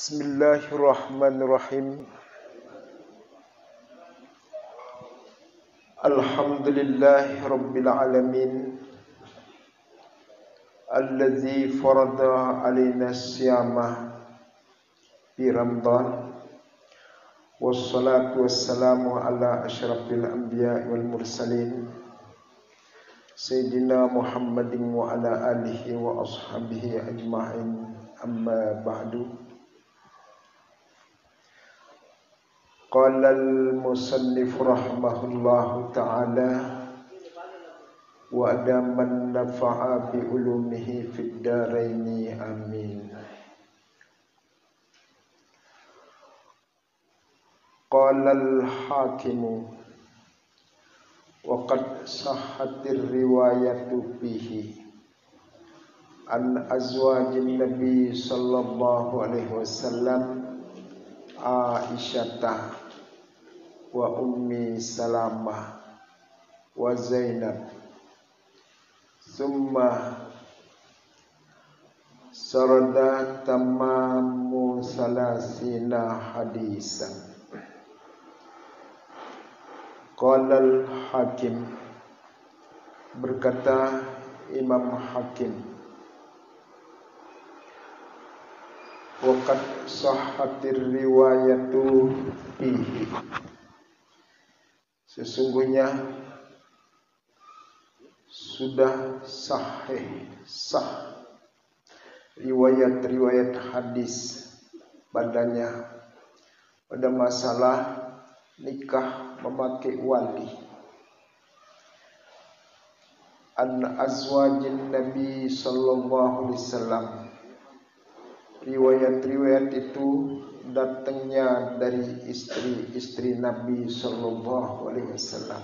Bismillahirrahmanirrahim. Alhamdulillahi rabbil alamin. Allazi farada alaina siyama fi Ramadan. Wassalatu wassalamu ala asyrafil anbiya wal mursalin Sayyidina Muhammadin wa ala alihi wa ashabihi ajma'in. Amma ba'du. Qala al-musannif rahimahullahu ta'ala wa adaman nafa'a bi ulumihi fid daraini amin. Qala al-hakimu wa qad sahhatir riwayatu bihi an azwajin nabi sallallahu alaihi wasallam Aisyata wa Ummi Salamah wa Zainab. Summa sarada tamamu salasina hadisan. Qala al-Hakim, berkata Imam Hakim, waqad sahhatir riwayatu fihi, sesungguhnya sudah sah riwayat hadis padanya pada masalah nikah memakai wali. An azwajin Nabi sallallahu alaihi wasallam, riwayat-riwayat itu datangnya dari istri-istri Nabi sallallahu alaihi wasallam.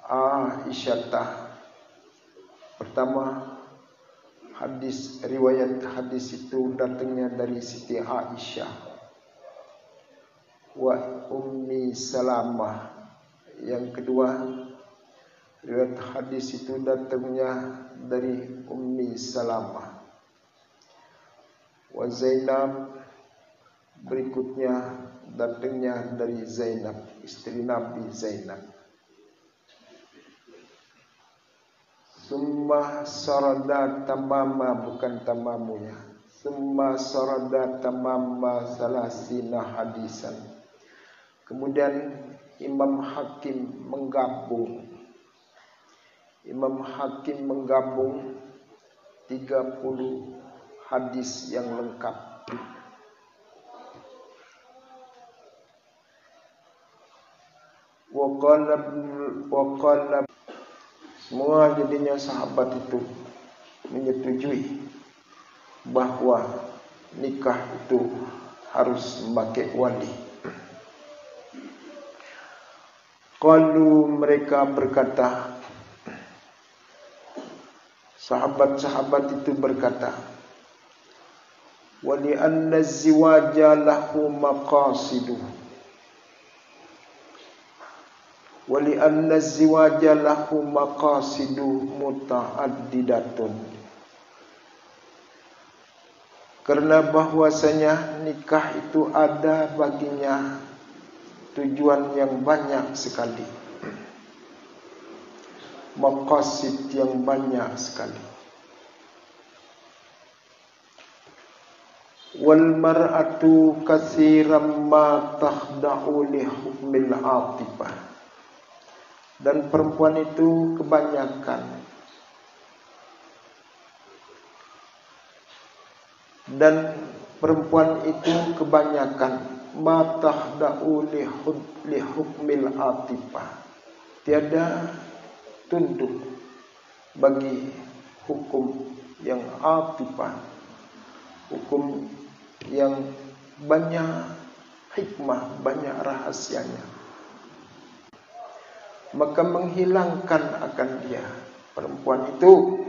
Aisyah, pertama riwayat hadis itu datangnya dari Siti Aisyah. Wa Ummi Salamah, yang kedua riwayat hadis itu datangnya dari Ummi Salamah. Wa Zainab, berikutnya datangnya dari Zainab, istri Nabi Zainab. Summa sarada tamama, bukan tamamunya. Summa sarada tamama salasina hadisan. Kemudian Imam Hakim menggabung 30 hadis yang lengkap. Waqala, semua jadinya sahabat itu menyetujui bahwa nikah itu harus memakai wali. Qalu, mereka berkata, sahabat-sahabat itu berkata, wa li anna az-ziwaja lahu maqasidu, wa li anna az-ziwaja lahu maqasidu mutaaddidatun, karena bahwasanya nikah itu ada baginya tujuan yang banyak sekali, maqasid yang banyak sekali. Wal mar'atu katsiran ma takhda'u li hukmil atifah, dan perempuan itu kebanyakan ma takhda'u li hukmil atifah, tiada tunduk bagi hukum yang atifah, hukum yang banyak hikmah, banyak rahasianya, maka menghilangkan akan dia, perempuan itu,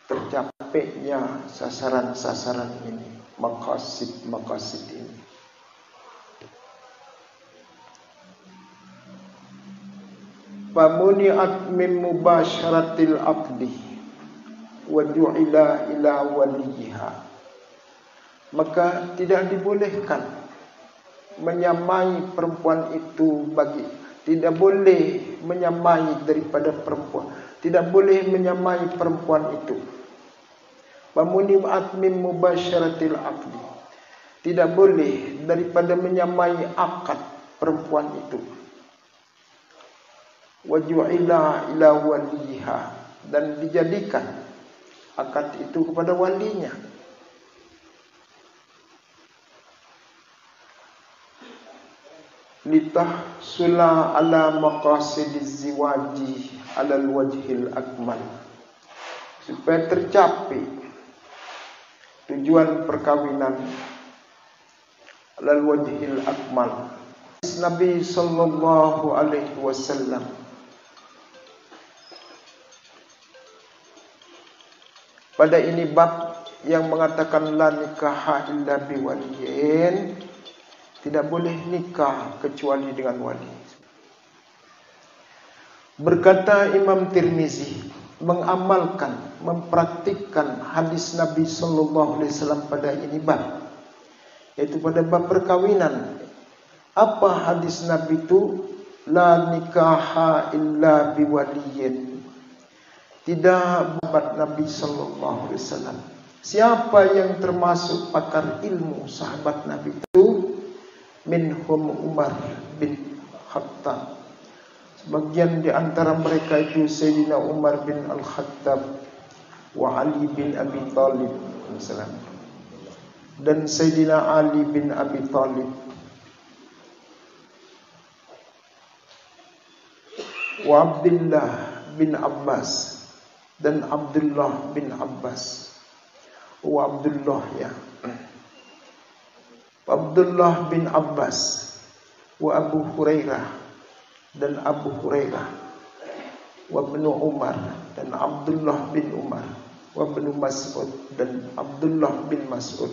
tercapainya sasaran-sasaran ini, maqasid ini. Famuni'at min mubasyaratil aqdi wa ju'ila ila waliha. Maka tidak dibolehkan menyamai perempuan itu tidak boleh menyamai daripada perempuan. Tidak boleh menyamai perempuan itu. Pamuni'at min mubasyaratil aqdi. Tidak boleh daripada menyamai akad perempuan itu. Wa ju'ila ila waliha, dan dijadikan akad itu kepada walinya. Litahsula ala maqasidiz ziwaji alal wajhil akmal, supaya tercapai tujuan perkawinan alal wajhil akmal. Nabi sallallahu alaihi wasallam pada ini bab yang mengatakan la nikaha illa biwaliyin, tidak boleh nikah kecuali dengan wali. Berkata Imam Tirmizi, mengamalkan, mempraktikkan hadis Nabi sallallahu alaihi wasallam pada ini bab, yaitu pada bab perkawinan. Apa hadis Nabi itu? La nikaha illa biwaliyin. Tidak babat Nabi sallallahu alaihi wasallam. Siapa yang termasuk pakar ilmu sahabat Nabi itu? Minhum Umar bin Khattab. Sebagian di antara mereka itu Sayyidina Umar bin Al-Khattab wa Ali bin Abi Talib dan Sayyidina Ali bin Abi Talib wa Abdullah bin Abbas dan Abdullah bin Abbas wa Abdullah bin Abbas wa Abu Hurairah dan Abu Hurairah wa Ibnu Umar dan Abdullah bin Umar wa Ibnu Mas'ud dan Abdullah bin Mas'ud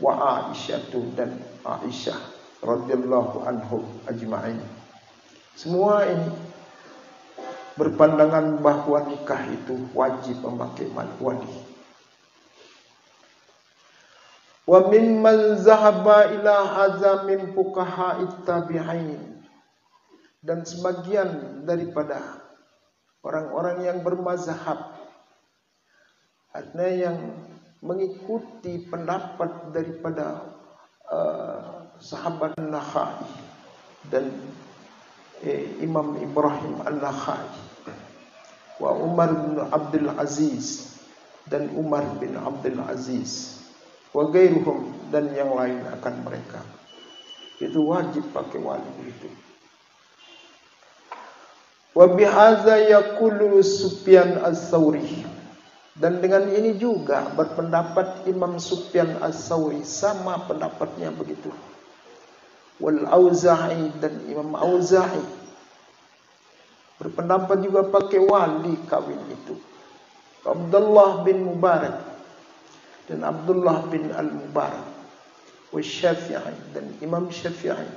wa Aisyah dan Aisyah radhiyallahu anhum ajma'in. Semua ini berpandangan bahwa nikah itu wajib memakai wali. Wa mimman zahaba ila hadza min fuqaha'it tabi'in, dan sebagian daripada orang-orang yang bermazhab, artinya yang mengikuti pendapat daripada sahabat Nakhai dan Imam Ibrahim An-Nakhai, wa Umar bin Abdul Aziz dan Umar bin Abdul Aziz, wa gairuhum dan yang lain akan mereka, itu wajib pakai wali itu. Wa bihadza yaqulu Sufyan Ats-Tsauri, dan dengan ini juga berpendapat Imam Sufyan Ats-Tsauri, sama pendapatnya begitu. Wal Auza'i, dan Imam Auza'i berpendapat juga pakai wali kawin itu. Abdullah bin Mubarak dan Abdullah bin Al-Mubarak, wa Syafi'i dan Imam Syafi'i,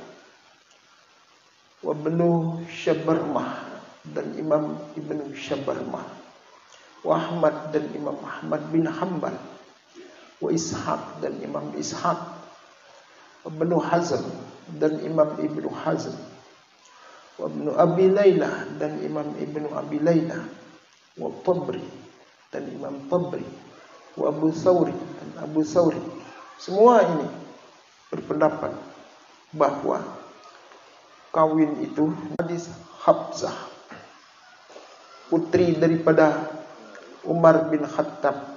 wa Ibnu Syabarmah dan Imam Ibnu Syabarmah, wa Ahmad dan Imam Ahmad bin Hanbal, wa Ishaq dan Imam Ishaq, wa Ibnu Hazm dan Imam Ibnu Hazm, wa Ibnu Abi Layla dan Imam Ibnu Abi Layla, wa Tabri dan Imam Tabri, wa Abu Thawri dan Abu Thawri. Semua ini berpendapat bahwa kawin itu hadis Hafsah, putri daripada Umar bin Khattab,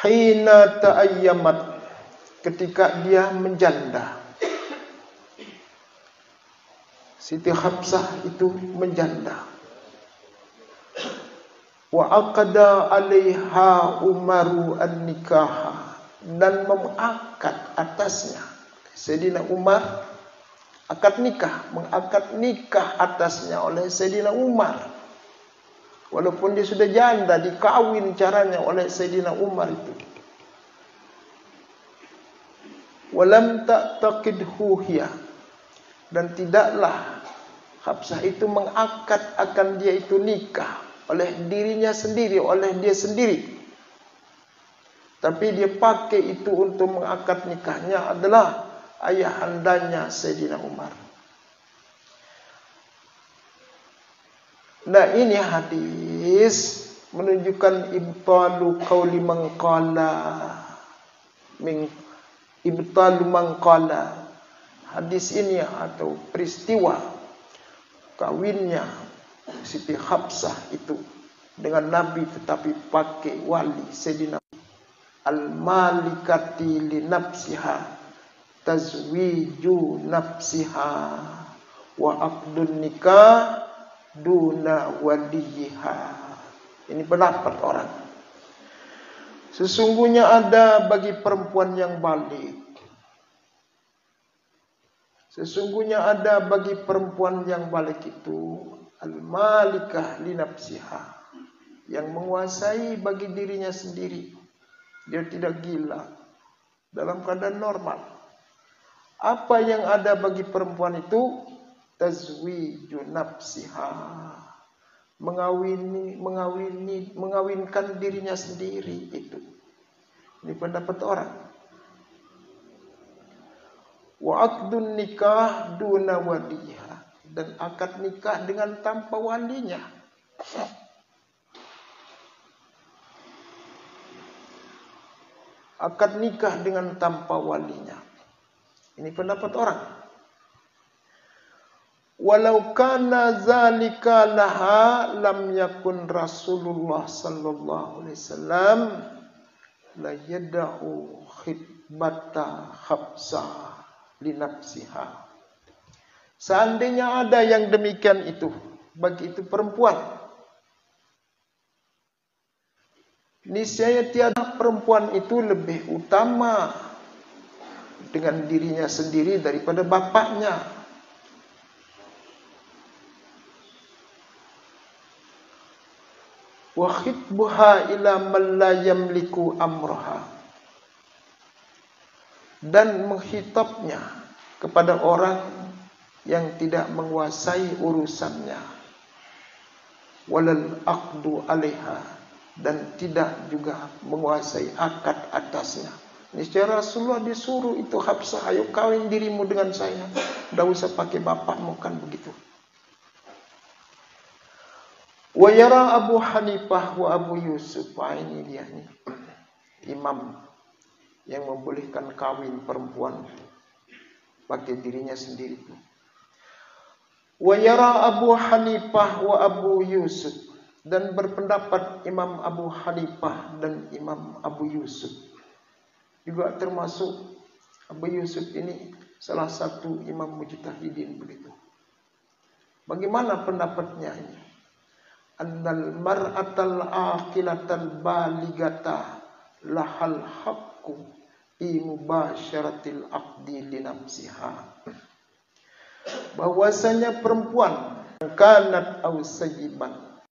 hina ta'ayyamat, ketika dia menjanda. Siti Hafsah itu menjanda. Wa aqada 'alaiha Umaru an-nikaha, dan mengakad atasnya Sayyidina Umar akad nikah, mengakad nikah atasnya oleh Sayyidina Umar. Walaupun dia sudah janda, dikawin caranya oleh Sayyidina Umar itu. Walam ta'taqidhu hiya, dan tidaklah Hafsah itu mengakad akan dia itu nikah oleh dirinya sendiri, oleh dia sendiri. Tapi dia pakai itu untuk mengakad nikahnya adalah ayahandanya Sayyidina Umar. Nah, ini hadis menunjukkan ibtalu qauli man qala min ibtalu man qala. Hadis ini atau peristiwa kawinnya Siti Hafsah itu dengan Nabi tetapi pakai wali Sayyidina al-malikati li nafsiha tazwiju nafsiha wa aqdun nikah duna waliha. Ini pendapat orang. Sesungguhnya ada bagi perempuan yang balik. Sesungguhnya ada bagi perempuan yang balik itu al-malikah li nafsiha, yang menguasai bagi dirinya sendiri. Dia tidak gila, dalam keadaan normal. Apa yang ada bagi perempuan itu tazwiju nafsiha, mengawinkan dirinya sendiri itu. Ini pendapat orang. Wa aqdun nikah duna waliha, dan akad nikah dengan tanpa walinya. Akad nikah dengan tanpa walinya. Ini pendapat orang. Walau kana zalika laha lam yakun Rasulullah sallallahu alaihi wasallam la yad'u khitbata Hafsah li nafsiha. Seandainya ada yang demikian itu bagi itu perempuan, niscaya tiada perempuan itu lebih utama dengan dirinya sendiri daripada bapaknya. Wa khitbuha ila man la yamliku amraha, dan menghitabnya kepada orang yang tidak menguasai urusannya. Walal aqdu alaiha, dan tidak juga menguasai akad atasnya. Niscaya Rasulullah disuruh itu Hafsah, ayo kawin dirimu dengan saya, tidak usah pakai bapakmu, kan begitu. Wa yara Abu Hanifah wa Abu Yusuf, ini dia nih, imam yang membolehkan kawin perempuan pakai dirinya sendiri. Wa yara Abu Hanifah wa Abu Yusuf, dan berpendapat Imam Abu Hanifah dan Imam Abu Yusuf. Juga termasuk Abu Yusuf ini salah satu imam mujtahidin begitu. Bagaimana pendapatnya ini? Annal mar'atal aqilatal baligata lahal haqqu fi mubasyaratil aqdi li nafsiha. Bahwasanya perempuan kanat au sayyiban,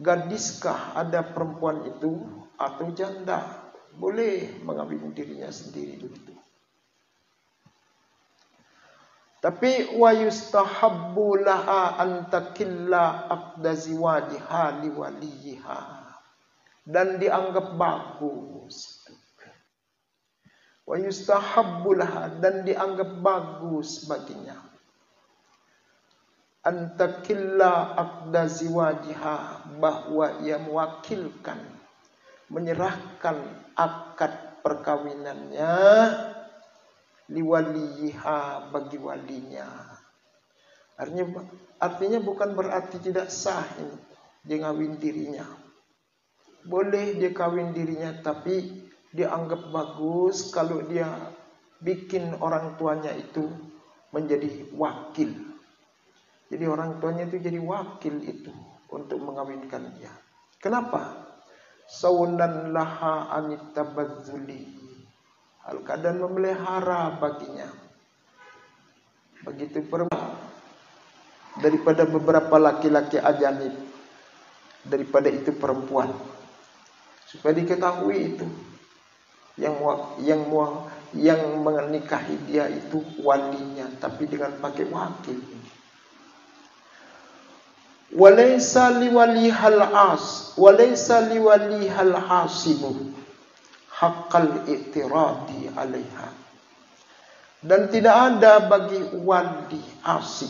gadiskah ada perempuan itu atau janda, boleh mengawin dirinya sendiri begitu. Tapi wa yustahabbu laha an takilla aqda ziwajiha li waliha, dan dianggap bagus. Wa yustahabbu laha, dan dianggap bagus baginya. An takilla aqda ziwajiha, bahwa ia mewakilkan, menyerahkan akad perkawinannya liwaliha, bagi walinya. Artinya bukan berarti tidak sah ini dia ngawin dirinya. Boleh dia kawin dirinya, tapi dianggap bagus kalau dia bikin orang tuanya itu menjadi wakil. Jadi orang tuanya itu jadi wakil itu untuk mengawinkan dia. Kenapa? Saunan laha anitabadzuli, al-keadaan memelihara baginya. Begitu perempuan daripada beberapa laki-laki ajanib, daripada itu perempuan, supaya diketahui itu yang menikahi dia itu walinya, tapi dengan pakai wakil. walaysa liwalihal hasibu haqqal i'tiradi 'alaiha. Dan tidak ada bagi wali asib.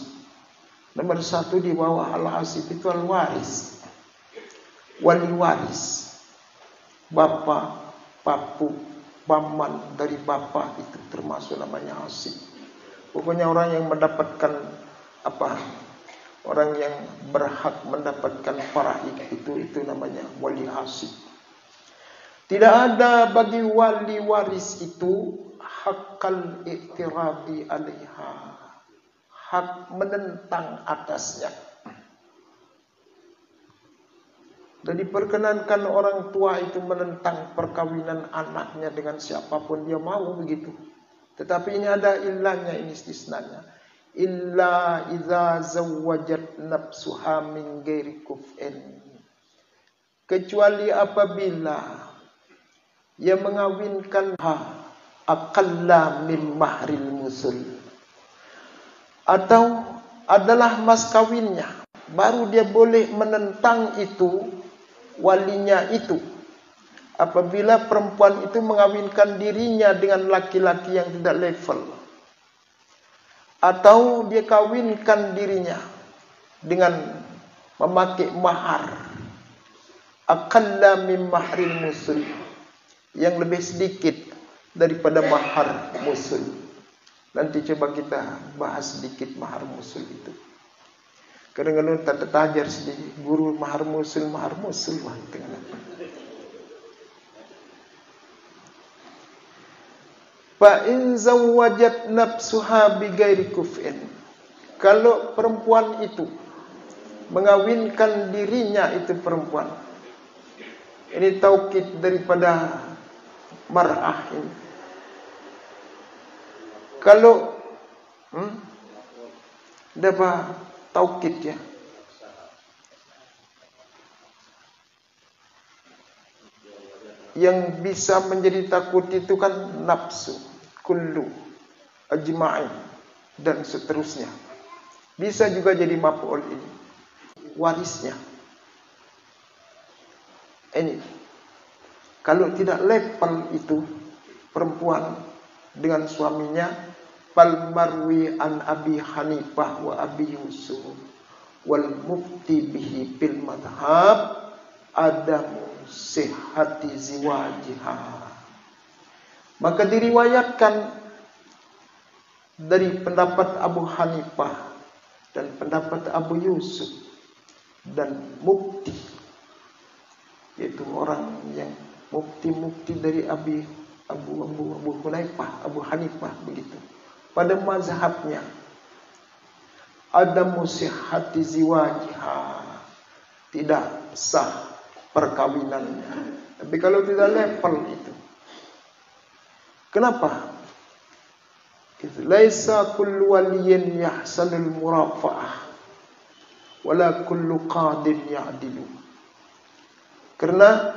Nomor satu di bawah al-asib itu al-waris. Wali waris. Bapak, papu, paman dari bapak itu termasuk namanya asib. Pokoknya orang yang mendapatkan orang yang berhak mendapatkan faraid itu namanya wali asib. Tidak ada bagi wali waris itu haqqal i'tiradi 'alaiha, hak menentang atasnya. Dan diperkenankan orang tua itu menentang perkawinan anaknya dengan siapapun dia mau begitu. Tetapi ini ada ilahnya, ini istisnanya. Illa idza zawwajat nafsuha min ghairi kuf'in. Kecuali apabila ia mengawinkan aqalla min mahril musul, atau adalah mas kawinnya, baru dia boleh menentang itu walinya itu. Apabila perempuan itu mengawinkan dirinya dengan laki-laki yang tidak level, atau dia kawinkan dirinya dengan memakai mahar aqalla min mahril musul, yang lebih sedikit daripada mahar musul. Nanti coba kita bahas sedikit mahar musul itu. Kadang-kadang tak tajar sedikit guru mahar musul wah tengah. Fa in zawwajat nafsuha bi ghairi kuf'in. Kalau perempuan itu mengawinkan dirinya itu perempuan. Ini taukid daripada mar'ah ini. Kalau dapat taukid ya. Yang bisa menjadi takut itu kan nafsu, kullu, ajma'in, dan seterusnya. Bisa juga jadi maf'ul ini, warisnya. Ini kalau tidak level itu perempuan dengan suaminya, fal marwi an Abi Hanifah wa Abi Yusuf wal mufti bihi bil madhab adamu sihhati ziwajiha. Maka diriwayatkan dari pendapat Abu Hanifah dan pendapat Abu Yusuf dan mufti, yaitu orang yang mufti dari Abu Hanifah begitu. Pada mazhabnya ada musihhati ziwajiha, tidak sah perkawinannya. Tapi kalau tidak level itu, kenapa? Laisa kullu waliyin yahsalul murafa'ah wala kullu qadin ya'dilu. Karena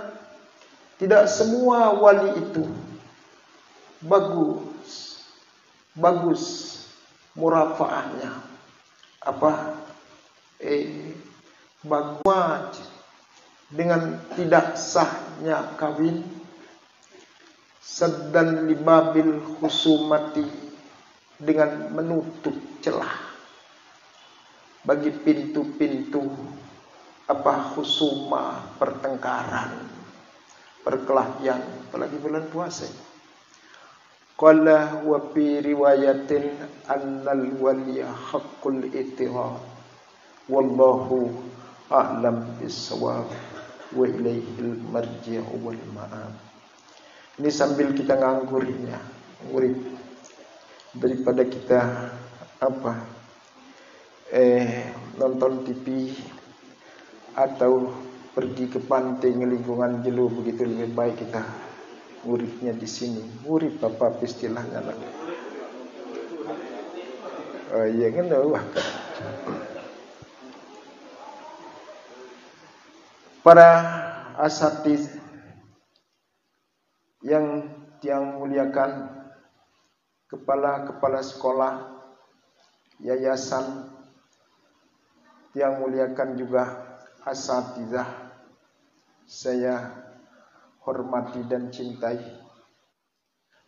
tidak semua wali itu bagus murafaahnya, bagus dengan tidak sahnya kawin, saddan libabil khusumati, dengan menutup celah bagi pintu-pintu khusumah, pertengkaran, perkelahian, apalagi bulan puasa. Qala wa fi riwayatin annal waliya haqqul ittirad wallahu a'lam bis-shawab wa ilaihil marji'u wal ma'ab. Ini sambil kita nganggurnya, murid, daripada kita nonton TV atau pergi ke pantai lingkungan jelo, begitu lebih baik kita muridnya di sini. Murid apa istilahnya lah. Ya kan, wah. Para asatiz yang muliakan, kepala sekolah, yayasan, Yang muliakan juga asatidzah saya hormati dan cintai.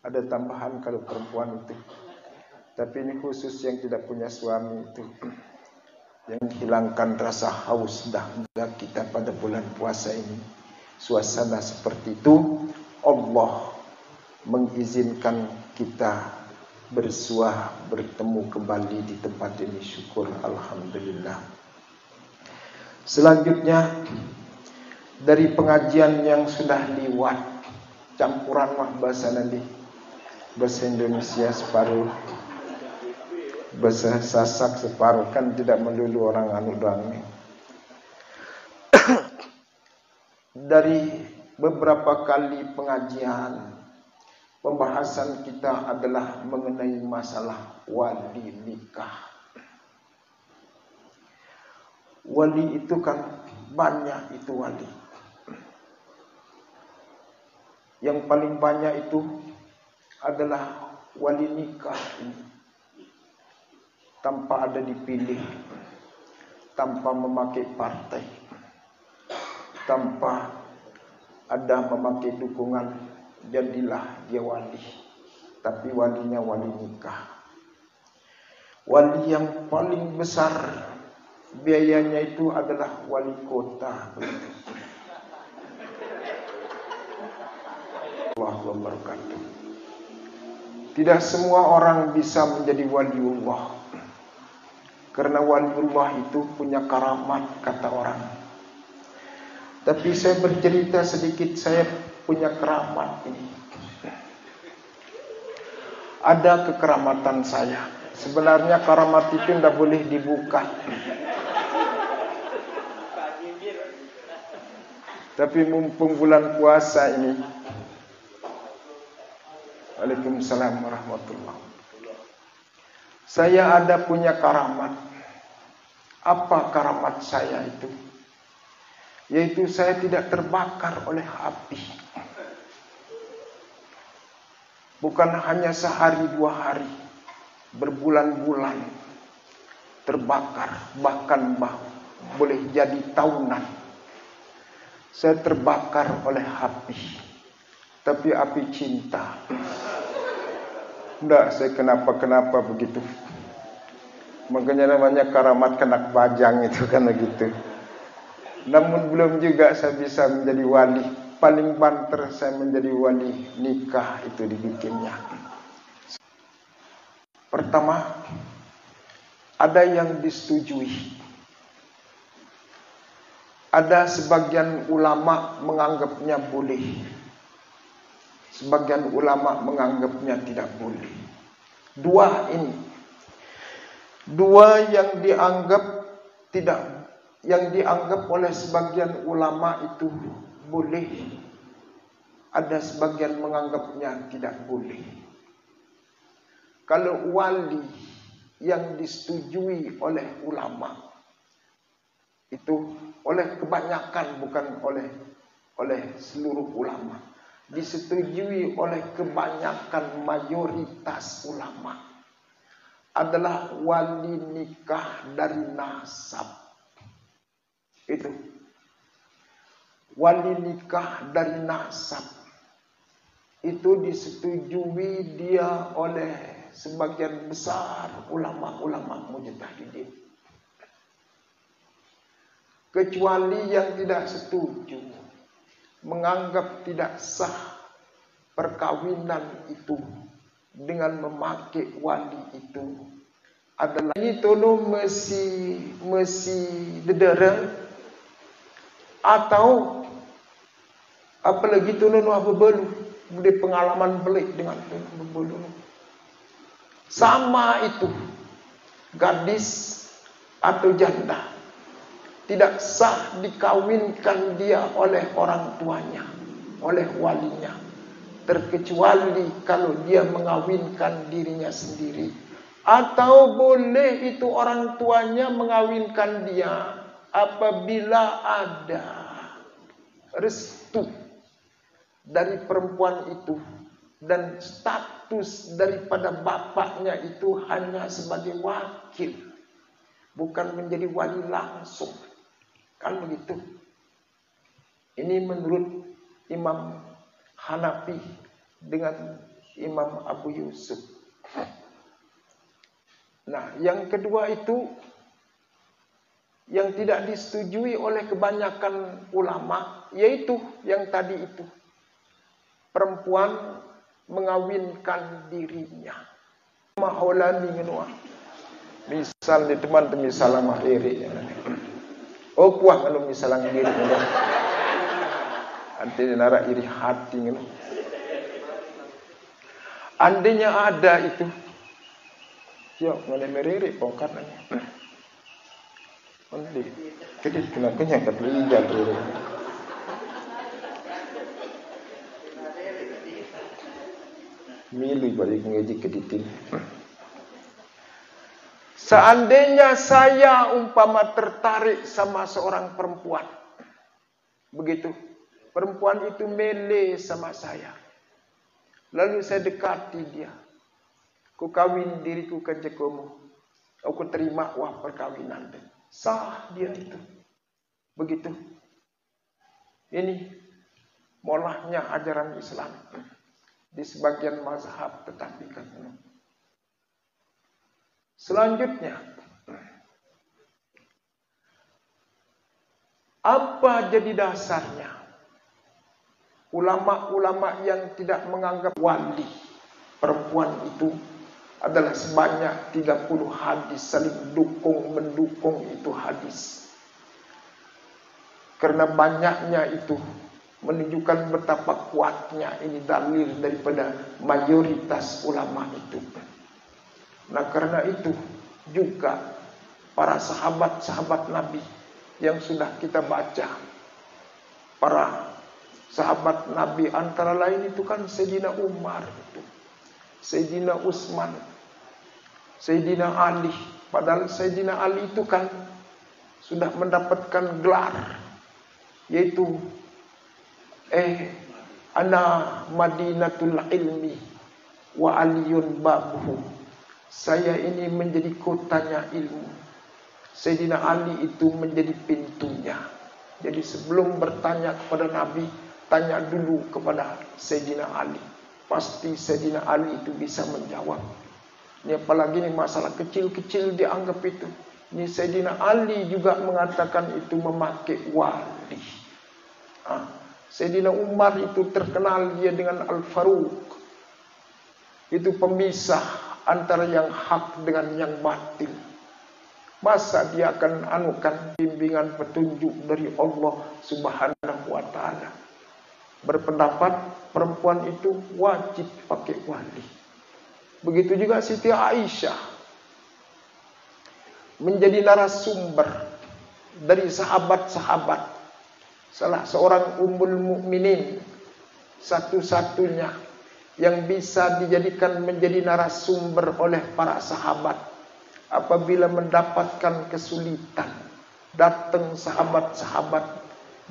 Ada tambahan kalau perempuan itu, tapi ini khusus yang tidak punya suami itu, yang hilangkan rasa haus dahaga kita pada bulan puasa ini. Suasana seperti itu Allah mengizinkan kita bersuah bertemu kembali di tempat ini. Syukur alhamdulillah. Selanjutnya dari pengajian yang sudah lewat, campuran mah bahasa nanti, bahasa Indonesia separuh, bahasa Sasak separuh, kan tidak melulu orang anu doang nih. Dari beberapa kali pengajian, pembahasan kita adalah mengenai masalah wali nikah. Wali itu kan banyak itu wali. Yang paling banyak itu adalah wali nikah ini. Tanpa ada dipilih, tanpa memakai partai, tanpa ada memakai dukungan, jadilah dia wali. Tapi walinya wali nikah. Wali yang paling besar biayanya itu adalah wali kota. Allah wabarakatuh. Tidak semua orang bisa menjadi waliullah, karena waliullah itu punya karamat kata orang. Tapi saya bercerita sedikit, saya punya keramat ini. Ada kekeramatan saya. Sebenarnya karamat itu tidak boleh dibuka. Tapi mumpung bulan puasa ini, Waalaikumsalam warahmatullahi wabarakatuh. Saya ada punya karamat. Apa karamat saya itu? Yaitu saya tidak terbakar oleh api. Bukan hanya sehari dua hari, berbulan-bulan terbakar, bahkan boleh jadi tahunan. Saya terbakar oleh api, tapi api cinta. Enggak, saya kenapa begitu. Makanya namanya karamat kenak bajang itu kan begitu. Namun belum juga saya bisa menjadi wali. Paling banter saya menjadi wali nikah itu dibikinnya. Pertama, ada yang disetujui. Ada sebagian ulama menganggapnya boleh. Sebagian ulama menganggapnya tidak boleh. Dua ini. Dua yang dianggap oleh sebagian ulama itu boleh. Ada sebagian menganggapnya tidak boleh. Kalau wali yang disetujui oleh ulama itu oleh kebanyakan, bukan oleh seluruh ulama, disetujui oleh kebanyakan mayoritas ulama, adalah wali nikah dari nasab. Itu wali nikah dari nasab itu disetujui dia oleh sebagian besar ulama-ulama mujtahidin. Kecuali yang tidak setuju, menganggap tidak sah perkawinan itu dengan memakai wali itu adalah itu mesti dedera, atau apalagi itu apa belu di pengalaman pelik dengan belu. Sama itu gadis atau janda tidak sah dikawinkan dia oleh orang tuanya, oleh walinya, terkecuali kalau dia mengawinkan dirinya sendiri, atau boleh itu orang tuanya mengawinkan dia apabila ada restu dari perempuan itu dan status daripada bapaknya itu hanya sebagai wakil. bukan menjadi wali langsung. Kan begitu. Ini menurut Imam Hanafi dengan Imam Abu Yusuf. Nah, yang kedua itu yang tidak disetujui oleh kebanyakan ulama, yaitu yang tadi itu. Perempuan mengawinkan dirinya. Maholani ngenua. Misal di teman misal mah iri. Oh kuah kalau misalnya diri ngenua. Nanti nara iri hati ngenua. Andainya ada itu. Yo, ngene meriri pongkatnya. Nanti kedit kenakanya katlijal dulu. Milih balik ngaji keditin. Seandainya saya umpama tertarik sama seorang perempuan, begitu, perempuan itu mele sama saya, lalu saya dekati dia, ku kawin diriku ke jekomu, aku terima wah perkawinan, sah dia itu, begitu. Ini molahnya ajaran Islam. Di sebagian mazhab tetapi kan. Selanjutnya, apa jadi dasarnya? Ulama-ulama yang tidak menganggap wali perempuan itu adalah sebanyak 30 hadis saling mendukung itu hadis. Karena banyaknya itu menunjukkan betapa kuatnya ini dalil daripada mayoritas ulama itu. Nah karena itu juga para sahabat-sahabat Nabi yang sudah kita baca, para sahabat Nabi antara lain itu kan Sayyidina Umar itu, Sayyidina Utsman, Sayyidina Ali. Padahal Sayyidina Ali itu kan sudah mendapatkan gelar, yaitu ana Madinatul ilmi wa aliyun babuhu. Saya ini menjadi kotanya ilmu. Sayyidina Ali itu menjadi pintunya. Jadi sebelum bertanya kepada Nabi, tanya dulu kepada Sayyidina Ali. Pasti Sayyidina Ali itu bisa menjawab. Ini apalagi ini masalah kecil-kecil dianggap itu. Ini Sayyidina Ali juga mengatakan itu memakai wali. Sayyidina Umar itu terkenal dia dengan Al-Faruq. Itu pemisah antara yang hak dengan yang batil. Masa dia akan anukan bimbingan petunjuk dari Allah Subhanahu wa taala. Berpendapat perempuan itu wajib pakai wali. Begitu juga Siti Aisyah menjadi narasumber dari sahabat-sahabat. Salah seorang ummul mukminin satu-satunya yang bisa dijadikan menjadi narasumber oleh para sahabat apabila mendapatkan kesulitan. Datang sahabat-sahabat,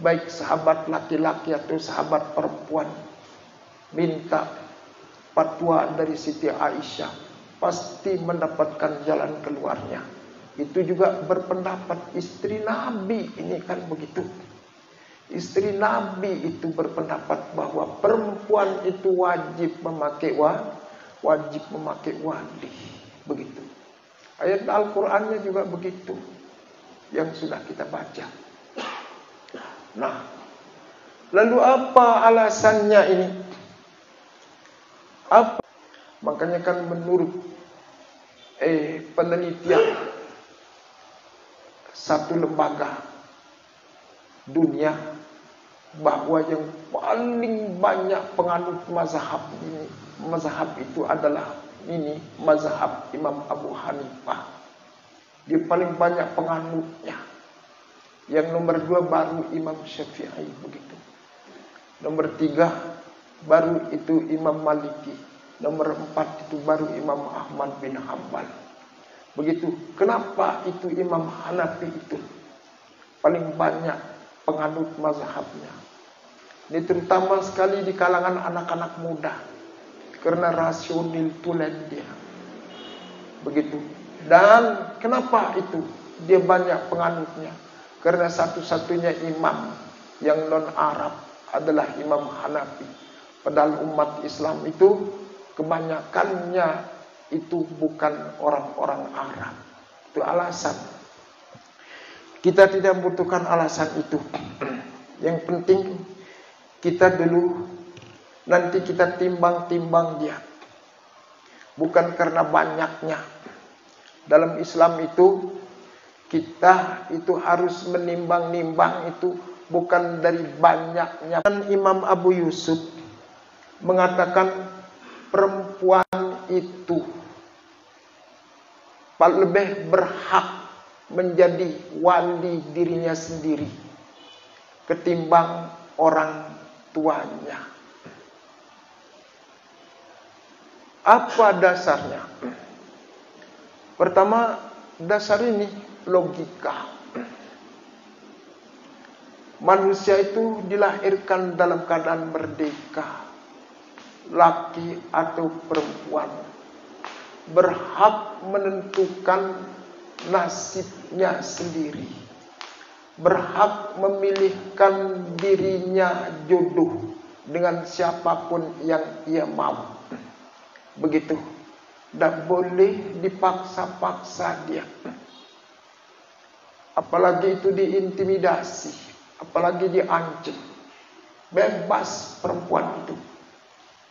baik sahabat laki-laki atau sahabat perempuan, minta fatwa dari Siti Aisyah, pasti mendapatkan jalan keluarnya. Itu juga berpendapat istri Nabi ini kan begitu. Istri Nabi itu berpendapat bahwa perempuan itu wajib memakai wali. Begitu. Ayat Al-Qur'annya juga begitu. Yang sudah kita baca. Nah, lalu apa alasannya ini? Apa? Makanya kan menurut penelitian satu lembaga dunia, bahwa yang paling banyak penganut mazhab ini, mazhab itu adalah ini mazhab Imam Abu Hanifah. Dia paling banyak penganutnya. Yang nomor 2 baru Imam Syafi'i begitu. Nomor 3 baru itu Imam Maliki. Nomor 4 itu baru Imam Ahmad bin Hanbal. Begitu. Kenapa itu Imam Hanafi itu paling banyak penganut mazhabnya? Ini terutama sekali di kalangan anak-anak muda, karena rasional tulen dia. Begitu. Dan kenapa itu dia banyak penganutnya. Karena satu-satunya imam yang non-Arab adalah Imam Hanafi. Padahal umat Islam itu kebanyakannya itu bukan orang-orang Arab. Itu alasan. Kita tidak membutuhkan alasan itu. Yang penting kita dulu nanti kita timbang-timbang dia. Bukan karena banyaknya. Dalam Islam itu kita itu harus menimbang-nimbang itu bukan dari banyaknya. Imam Abu Yusuf mengatakan perempuan itu lebih berhak menjadi wali dirinya sendiri ketimbang orang tuanya. Apa dasarnya? Pertama, dasar ini logika. Manusia itu dilahirkan dalam keadaan merdeka. Laki atau perempuan berhak menentukan nasibnya sendiri. Berhak memilihkan dirinya jodoh dengan siapapun yang ia mau. Begitu. Tidak boleh dipaksa-paksa dia. Apalagi itu diintimidasi, apalagi diancam. Bebas perempuan itu.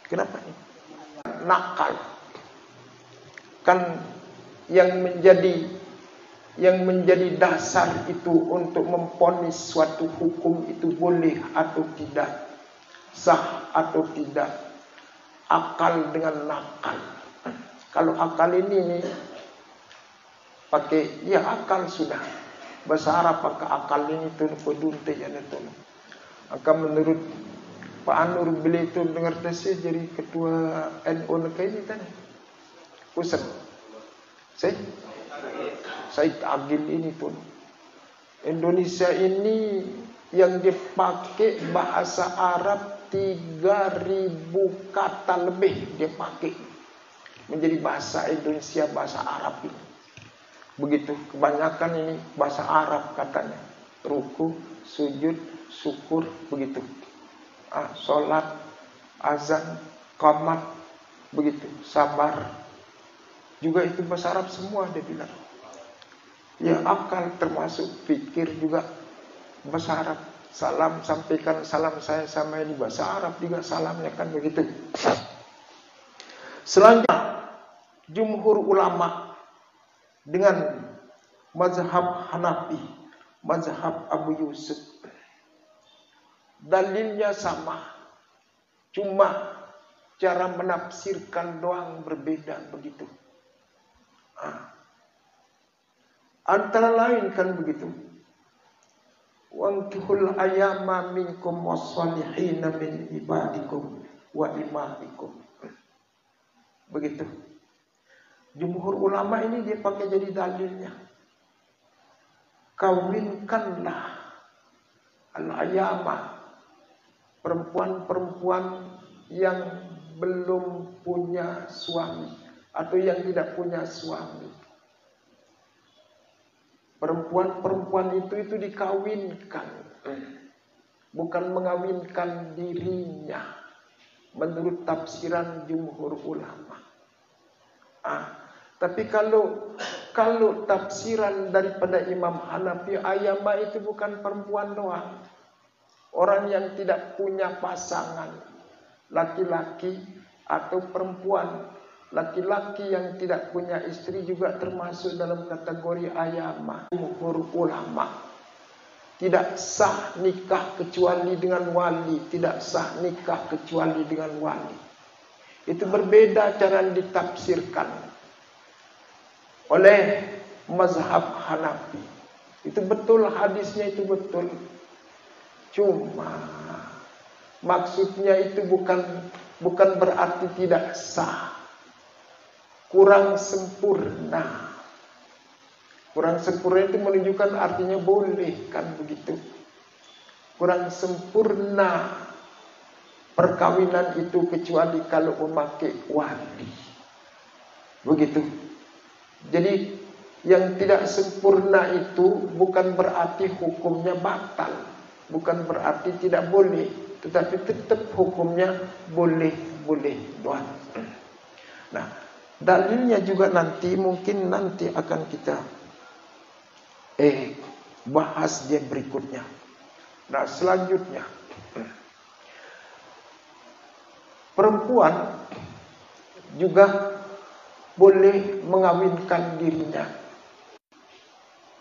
Kenapa? Nakal. Kan yang menjadi dasar itu untuk memvonis suatu hukum itu boleh atau tidak, sah atau tidak, akal dengan nakal. Kalau akal ini pakai ya akal sudah. Bahasa Arab pakai akal ini tuh pedunte ya itu. Akan menurut Pak Anur beliau itu dengar desi jadi ketua NU negara ini tadi. Pusat. Said Agil ini tuh. Indonesia ini yang dipakai bahasa Arab 3.000 kata lebih dia pakai menjadi bahasa Indonesia, bahasa Arab ini. Begitu kebanyakan ini bahasa Arab katanya. Ruku, sujud, syukur, begitu. Sholat, azan, qomat, begitu. Sabar. Juga itu bahasa Arab semua dia bilang. Ya akal termasuk pikir juga bahasa Arab. Salam, sampaikan salam saya sama ini bahasa Arab juga salamnya kan begitu. Selanjutnya jumhur ulama dengan mazhab Hanafi, mazhab Abu Yusuf. Dalilnya sama. Cuma cara menafsirkan doang berbeda begitu. Antara lain kan begitu. Wankihul ayama minkum wassalihina min ibadikum wa imaikum. Begitu. Jumhur ulama ini dia pakai jadi dalilnya. Kawinkanlah al-ayama, perempuan-perempuan yang belum punya suami atau yang tidak punya suami. Perempuan-perempuan itu dikawinkan, bukan mengawinkan dirinya, menurut tafsiran jumhur ulama. Tapi kalau tafsiran daripada Imam Hanafi, ayama itu bukan perempuan doang. Orang yang tidak punya pasangan, laki-laki atau perempuan. Laki-laki yang tidak punya istri juga termasuk dalam kategori ayama. Jumhur ulama. Tidak sah nikah kecuali dengan wali. Tidak sah nikah kecuali dengan wali. Itu berbeda cara ditafsirkan oleh mazhab Hanafi. Itu betul, hadisnya itu betul. Cuma maksudnya itu bukan berarti tidak sah. Kurang sempurna. Kurang sempurna itu menunjukkan artinya boleh kan begitu. Kurang sempurna perkawinan itu kecuali kalau memakai wali. Begitu. Jadi Yang tidak sempurna itu bukan berarti hukumnya batal, bukan berarti tidak boleh, tetapi tetap hukumnya boleh doa. Nah, dalilnya juga mungkin nanti akan kita bahas dia berikutnya. Nah, selanjutnya perempuan juga boleh mengawinkan dirinya.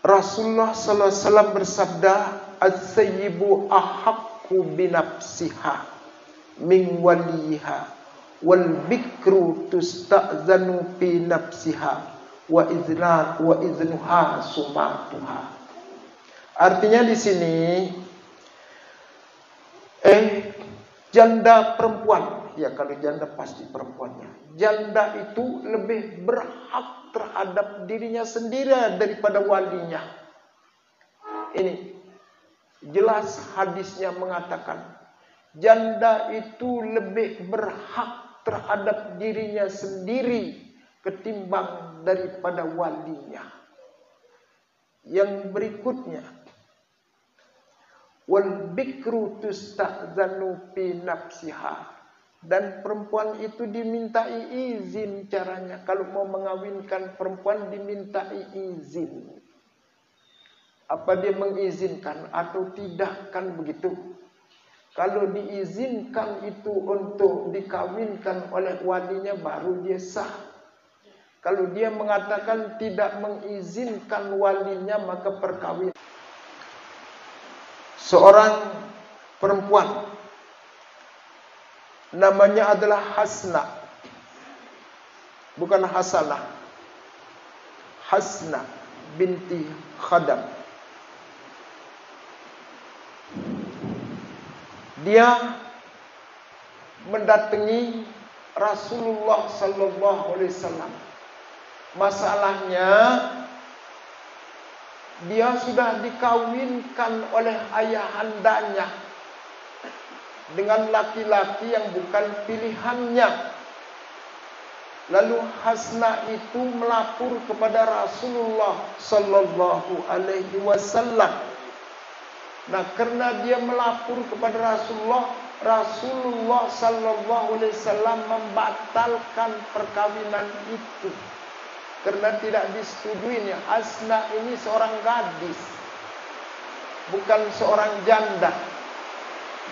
Rasulullah sallallahu alaihi wasallam bersabda, "As-sayyibu ahaqqu binafsiha min waliha wal bikru tusta'zanu fi nafsiha wa iznuha sumatuha." Artinya di sini janda perempuan, ya kalau janda pasti perempuannya. Janda itu lebih berhak terhadap dirinya sendiri daripada walinya. Ini jelas hadisnya mengatakan janda itu lebih berhak terhadap dirinya sendiri ketimbang daripada walinya. Yang berikutnya, wal bikru tusta'zanu fi nafsiha, dan perempuan itu dimintai izin caranya. Kalau mau mengawinkan perempuan dimintai izin. Apa dia mengizinkan atau tidak, kan begitu. Kalau diizinkan itu untuk dikawinkan oleh walinya baru dia sah. Kalau dia mengatakan tidak mengizinkan walinya, maka perkawinan. Seorang perempuan namanya adalah Hasna, bukan Hasanah. Hasna binti Khadam. Dia mendatangi Rasulullah sallallahu alaihi wasallam. Masalahnya dia sudah dikawinkan oleh ayahandanya dengan laki-laki yang bukan pilihannya. Lalu Hasna itu melapor kepada Rasulullah sallallahu alaihi wasallam. Nah, karena dia melapor kepada Rasulullah sallallahu alaihi wasallam membatalkan perkawinan itu. Karena tidak disetujuinya. Hasna ini seorang gadis, bukan seorang janda.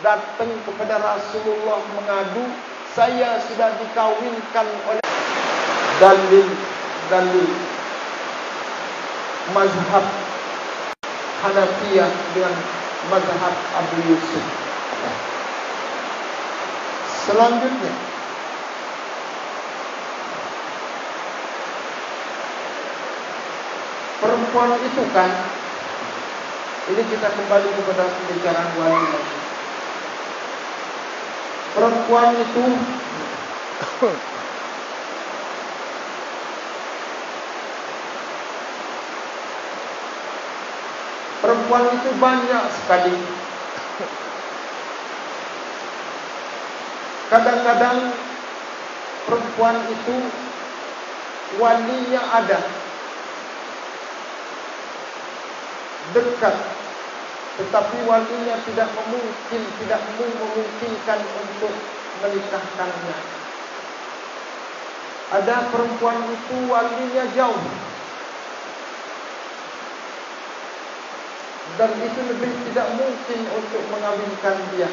Datang kepada Rasulullah mengadu, saya sudah dikawinkan oleh dalil mazhab Hanafiyah dengan mazhab Abu Yusuf. Selanjutnya, perempuan itu kan, ini kita kembali kepada pembicaraan wali lagi. Perempuan itu banyak sekali. Kadang-kadang perempuan itu walinya ada, dekat, tetapi walinya tidak memungkinkan untuk menikahkannya. Ada perempuan itu walinya jauh, dan itu lebih tidak mungkin untuk mengawinkan dia.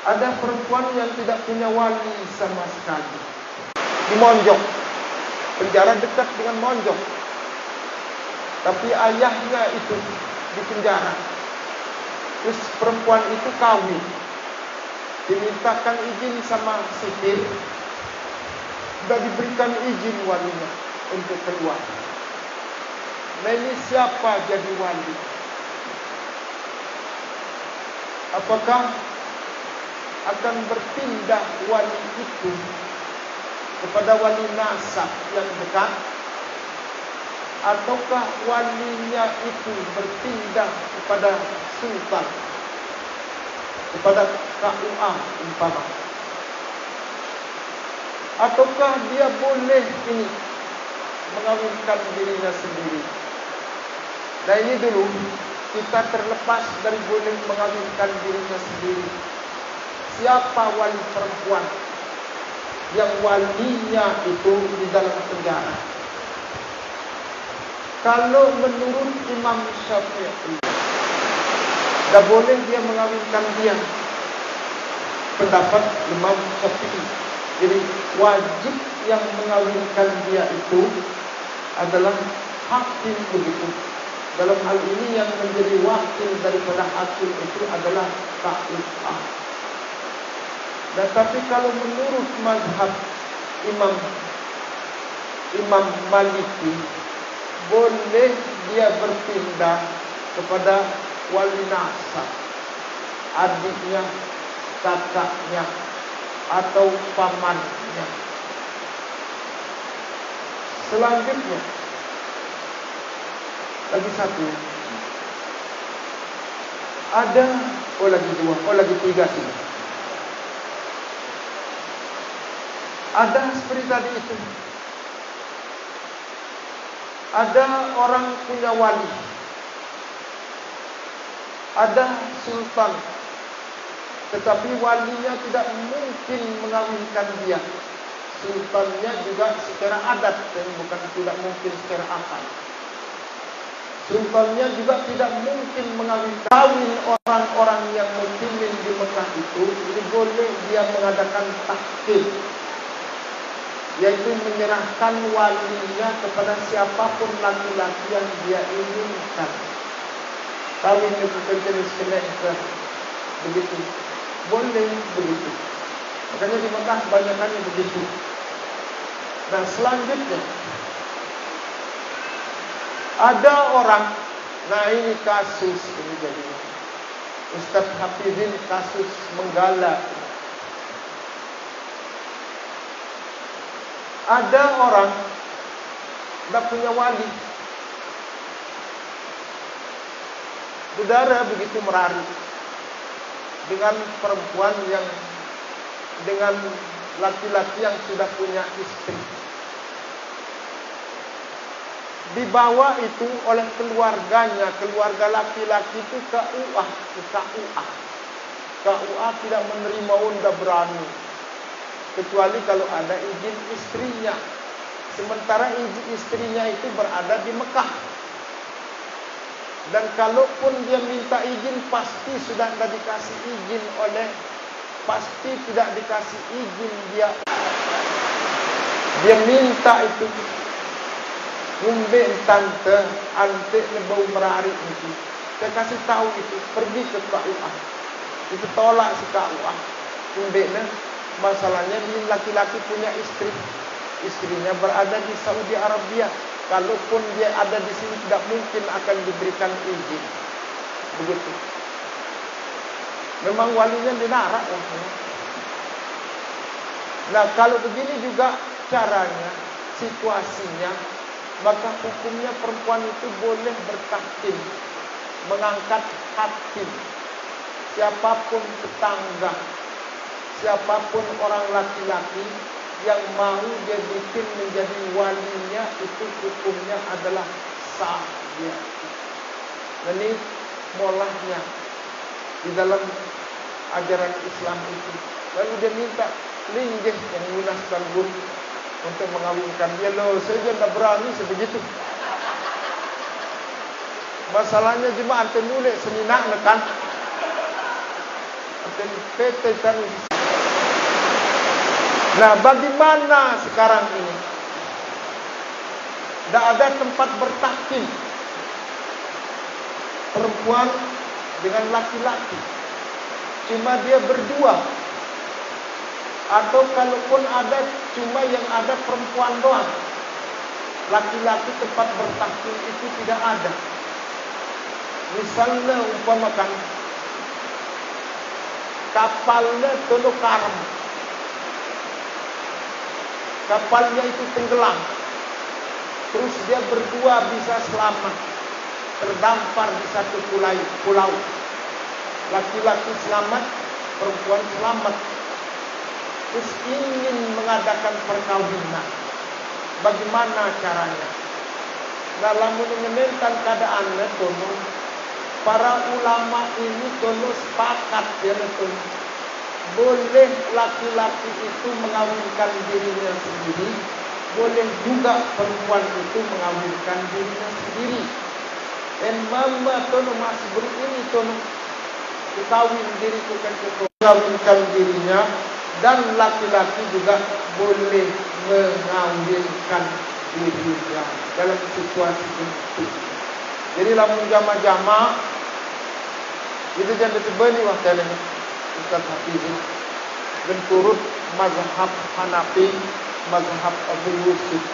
Ada perempuan yang tidak punya wali sama sekali, di Monjok, penjara dekat dengan Monjok. Tapi ayahnya itu di penjara. Terus perempuan itu kawin, dimintakan izin sama sipir, sudah diberikan izin walinya untuk keluar. Nah, ini siapa jadi wali? Apakah akan berpindah wali itu kepada wali nasab yang dekat, ataukah walinya itu berpindah kepada sultan, kepada KUA umpama, ataukah dia boleh ini mengawinkan dirinya sendiri. Nah ini dulu, kita terlepas dari boleh mengawinkan dirinya sendiri. Siapa wali perempuan yang walinya itu di dalam penjara? Kalau menurut Imam Syafi'i, tidak boleh dia mengawinkan dia. Pendapat Imam Syafi'i. Jadi wajib yang mengawinkan dia itu adalah hakim begitu. Dalam hal ini yang menjadi wakil daripada hakim itu adalah KUA. Dan tapi kalau menurut mazhab Imam Maliki, boleh dia berpindah kepada wali nasab, adiknya, kakaknya, atau pamannya. Selanjutnya, lagi satu, ada, lagi dua, lagi tiga sih. Ada seperti tadi itu. Ada orang punya wali, ada sultan, tetapi walinya tidak mungkin mengawinkan dia. Sultannya juga secara adat, dan bukan tidak mungkin secara akal. Sultannya juga tidak mungkin mengawin orang-orang yang muslimin di Mekah itu. Jadi boleh dia mengadakan tahkim, yaitu menyerahkan walinya kepada siapapun laki-laki yang dia inginkan. Kawin itu jenis kenekah, begitu, boleh begitu. Makanya di Mekah banyakannya begitu. Nah selanjutnya, ada orang, nah ini kasus ini jadinya, Ustaz Hafizin kasus menggala. Ada orang tidak punya wali, saudara begitu merari dengan perempuan yang, dengan laki-laki yang sudah punya istri. Dibawa itu oleh keluarganya, keluarga laki-laki itu ke KUA. KUA tidak menerima, tidak berani, kecuali kalau ada izin istrinya. Sementara izin istrinya itu berada di Mekah. Dan kalaupun dia minta izin, pasti sudah tidak dikasih izin pasti tidak dikasih izin dia. Dia minta itu, ngumbe tante, ante nebau merari itu. Saya kasih tahu itu, pergi ke KUA. Itu tolak si KUA. Ngumbe masalahnya dia laki-laki punya istri, istrinya berada di Saudi Arabia. Kalaupun dia ada di sini tidak mungkin akan diberikan izin. Begitu. Memang walinya dinarak. Nah kalau begini juga caranya, situasinya, maka hukumnya perempuan itu boleh bertahkim, mengangkat hakim, siapapun tetangga, siapapun orang laki-laki yang mau dia bikin menjadi walinya, itu hukumnya adalah sah dia. Ini molahnya di dalam ajaran Islam itu. Lalu dia minta linggih yang lunas tanggung untuk mengawinkan dia. Loh, saya tidak berani sebegitu. Masalahnya jemaah tenulik seninak nekan. Akan PT kan. Nah, bagaimana sekarang ini? Tidak ada tempat bertahkim perempuan dengan laki-laki, cuma dia berdua. Atau kalaupun ada, cuma yang ada perempuan doang. Laki-laki tempat bertahkim itu tidak ada. Misalnya umpamakan kapalnya Teluk Karam, kapalnya itu tenggelam, terus dia berdua bisa selamat, terdampar di satu pulau. Laki-laki selamat, perempuan selamat, terus ingin mengadakan perkawinan. bagaimana caranya? Dalam menentukan keadaan itu, para ulama ini tono sepakat ya betul. Boleh laki-laki itu mengawinkan dirinya sendiri, boleh juga perempuan itu mengawinkan dirinya sendiri. Dan mama tono masih beri ini tono kawin diriku kan mengawinkan dirinya, dan laki-laki juga boleh mengawinkan dirinya dalam situasi itu. Jadi lamun jama-jama itu jangan disebani waktu ini Ustaz Hafiz dan turut mazhab Hanafi, mazhab Abu Yusuf.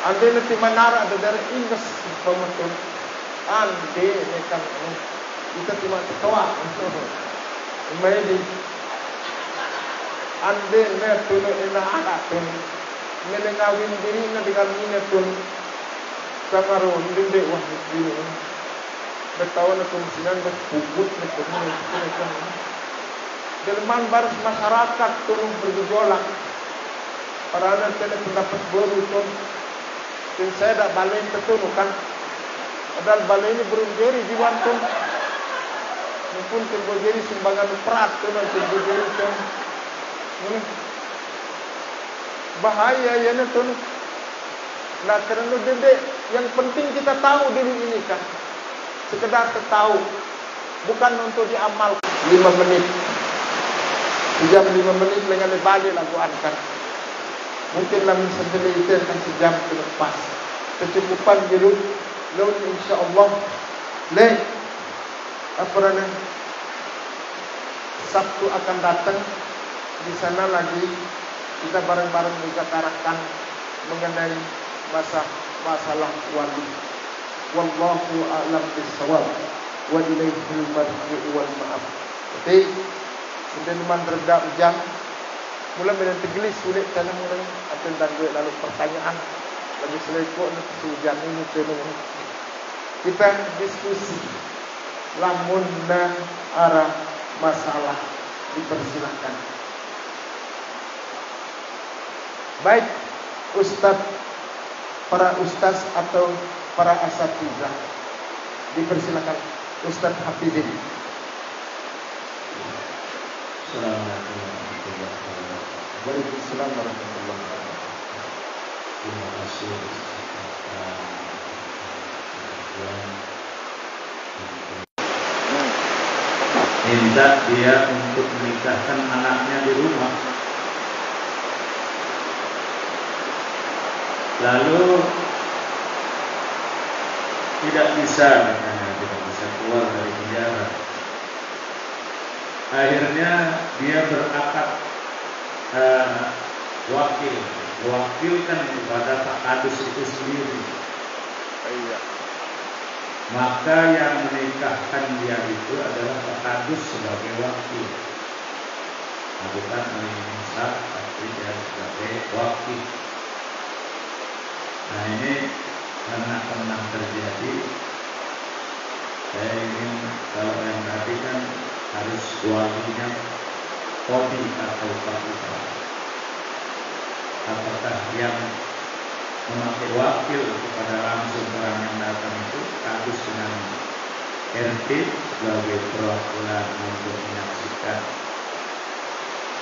Ande nanti menara ada dari Inggris pemetun. Ande nekan kita cuma ketawa. Maybe ande ne tuno ina anak tun melengawin diri na dengan ini tun samaro ndinde wah ini bertahun kemungkinan berbubut kan delman baris masyarakat turun bergejolak para anak tele pendapat baru tun dan saya tak balik tertunu kan padahal balik ini belum jadi diwantun mumpun terbojeri sumbangan perat tun terbojeri tun bahaya ya tun. Nah karena dedek yang penting kita tahu dulu ini kan, sekedar tahu, bukan untuk diamal. 5 menit, sejam 5 menit dengan balik lagu kan. Mungkin lagi sendiri itu akan sejam ke lepas. Kecukupan dulu, lalu insya Allah, apa namanya? Sabtu akan datang. Di sana lagi kita bareng-bareng membicarakan mengenai masalah wali. Wallahu a'lam bissawab wa ilaihil marji'u wal ma'ab. Jadi kemudian reda hujan mula medan tegelis sulit tanah mulai akan dan lalu pertanyaan lagi seleko nanti hujan ini tenung. Kita diskusi lamun arah masalah dipersilakan. Baik para ustaz atau para asatizah, dipersilakan Ustaz Hafizin. Assalamualaikum warahmatullahi wabarakatuh. Waalaikumsalam warahmatullahi wabarakatuh. Terima kasih minta dia untuk menikahkan anaknya di rumah. Lalu tidak bisa katanya, tidak bisa keluar dari penjara. Akhirnya dia berakad mewakilkan kepada Pak Kadus itu sendiri. Iya. Maka yang menikahkan dia itu adalah Pak Kadus sebagai wakil, bukan Al-Insaf, tapi dia sebagai wakil. Nah ini karena pernah terjadi, saya ingin kalau yang tadi kan harus walinya kodi atau fakultas. Apakah yang memakai wakil kepada langsung orang yang datang itu Kadus dengan RT sebagai perwakilan untuk menyaksikan.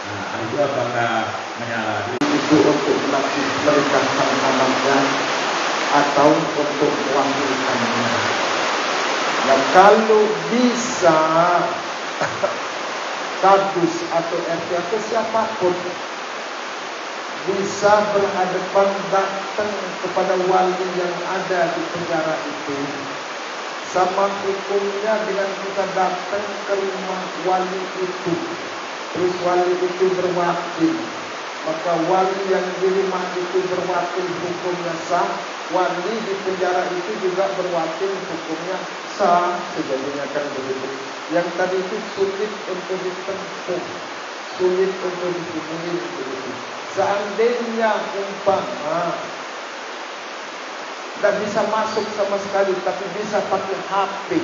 Nah itu apakah menyalahi? Itu untuk menikahkan anaknya atau untuk mewakilkannya. Nah kalau bisa Kadus atau RT atau siapapun bisa berhadapan datang kepada wali yang ada di penjara itu, sama hukumnya dengan kita datang ke rumah wali itu, terus wali itu berwakil, maka wali yang di rumah itu berwakil hukumnya sah, wali di penjara itu juga berwakil hukumnya sah. Sejadinya kan begitu. Yang tadi itu sulit untuk ditempuh, sulit untuk dihubungi begitu. Seandainya umpama tidak bisa masuk sama sekali, tapi bisa pakai HP,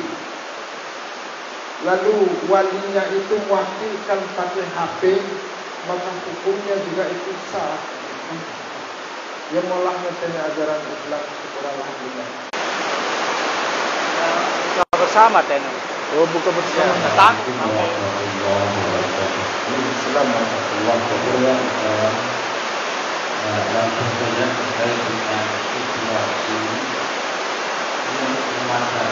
lalu walinya itu mewakilkan pakai HP, maka hukumnya juga itu sah. Yang molahnya tanya ajaran Islam kurang lebihnya. Buka bersama tanya. Oh, buka bersama. Ya, tak. Islam Allah berdoa langsung saja terkait dengan situasi yang semasa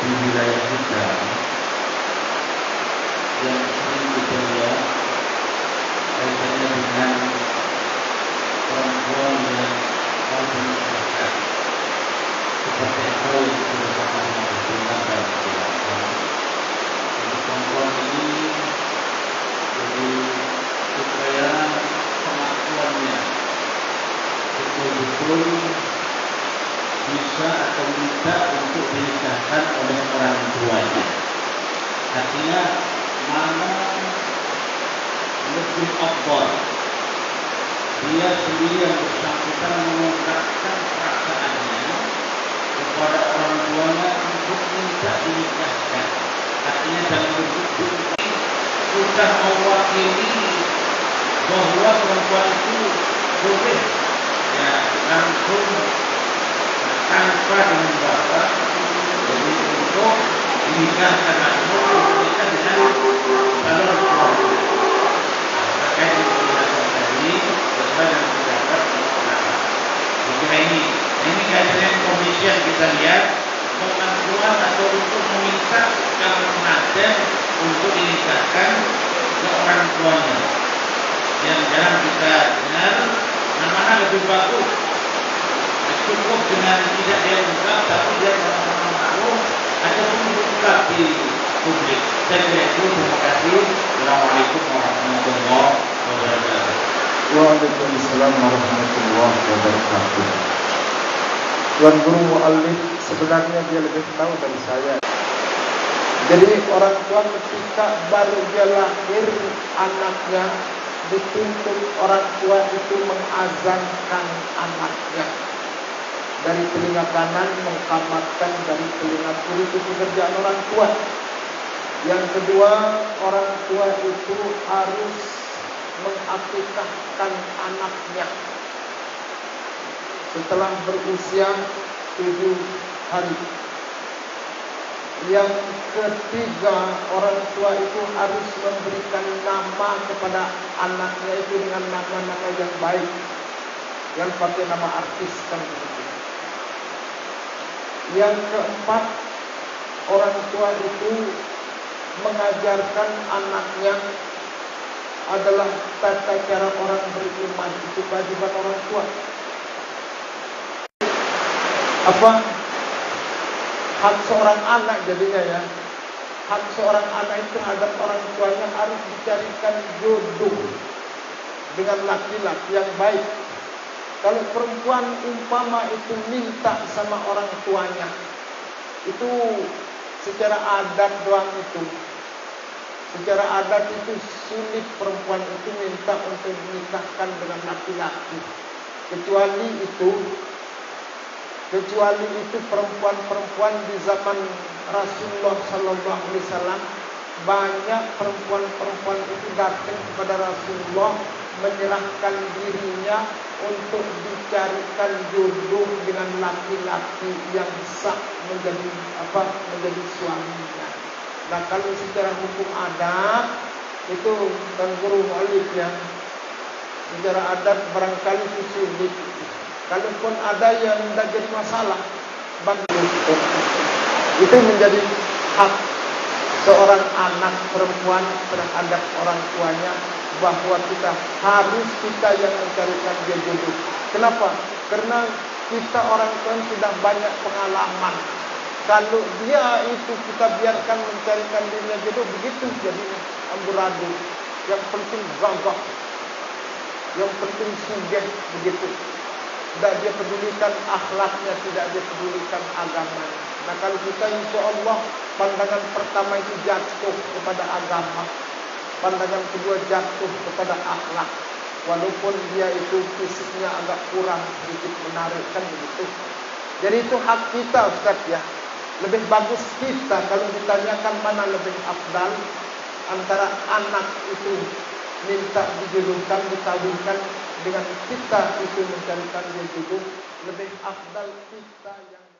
di wilayah kita yang sering kita lihat kaitannya dengan perempuan yang mau menikahkan seperti apa yang sudah sama-sama berdengar dan dijelaskan. Untuk perempuan ini jadi supaya pengakuannya betul-betul bisa atau minta untuk dinikahkan oleh orang tuanya. Artinya mana lebih afdal dia sendiri yang bersangkutan mengungkapkan perasaannya kepada orang tuanya untuk minta dinikahkan. Artinya dalam bentuk sudah mewakili bahwa perempuan itu boleh ya langsung tanpa dengan bapak jadi untuk dinikahkan atau menikah dengan calon suami. Terkait dengan penjelasan tadi sesuai dengan pendapat kira ini kajian komisi yang kita lihat pengakuan atau untuk meminta calon pengantin untuk dinikahkan ke orang tuanya. Yang jarang kita dengar, mana lebih bagus. Cukup dengan tidak dia ungkap, tapi dia mengatakan ataupun diungkap di publik. Saya kira itu. Terima kasih. Assalamualaikum warahmatullahi wabarakatuh. Waalaikumsalam warahmatullahi wabarakatuh. Tuan Guru Mu'alif sebenarnya dia lebih tahu dari saya. Jadi orang tua ketika baru dia lahir anaknya dituntut orang tua itu mengazankan anaknya. Dari telinga kanan mengkamatkan dari telinga kiri, itu pekerjaan orang tua. Yang kedua, orang tua itu harus mengakikahkan anaknya setelah berusia 7 hari. Yang ketiga, orang tua itu harus memberikan nama kepada anaknya itu dengan nama-nama yang baik, yang pakai nama artis kan begitu. Yang keempat, orang tua itu mengajarkan anaknya adalah tata cara orang beriman, itu kewajiban orang tua. Apa? Hak seorang anak jadinya ya. Hak seorang anak itu terhadap orang tuanya harus dicarikan jodoh dengan laki-laki yang baik. Kalau perempuan umpama itu minta sama orang tuanya, itu secara adat doang itu. Secara adat itu sulit perempuan itu minta untuk dinikahkan dengan laki-laki. Kecuali itu perempuan-perempuan di zaman Rasulullah Sallallahu Alaihi Wasallam, banyak perempuan-perempuan itu datang kepada Rasulullah menyerahkan dirinya untuk dicarikan jodoh dengan laki-laki yang sah menjadi suaminya. Nah, kalau secara hukum adat itu Tuan Guru Mu'alif ya, secara adat barangkali itu sulit. Kalaupun ada yang tidak jadi masalah, bagus. Itu menjadi hak seorang anak perempuan terhadap orang tuanya, bahwa kita yang mencarikan dia jodoh. Kenapa? Karena kita orang tua sudah banyak pengalaman. Kalau dia itu kita biarkan mencarikan dirinya jodoh, begitu jadinya amburadul. Yang penting gagah, yang penting sugih, begitu. Tidak dia pedulikan akhlaknya, tidak dia pedulikan agamanya. Nah, kalau kita insya Allah pandangan pertama itu jatuh kepada agama, pandangan kedua jatuh kepada akhlak, walaupun dia itu fisiknya agak kurang sedikit menarik, kan begitu. Jadi itu hak kita, Ustaz ya. Lebih bagus kita kalau ditanyakan mana lebih afdal antara anak itu minta dijodohkan, dikawinkan dengan kita itu mencari tanzil itu lebih afdal kita yang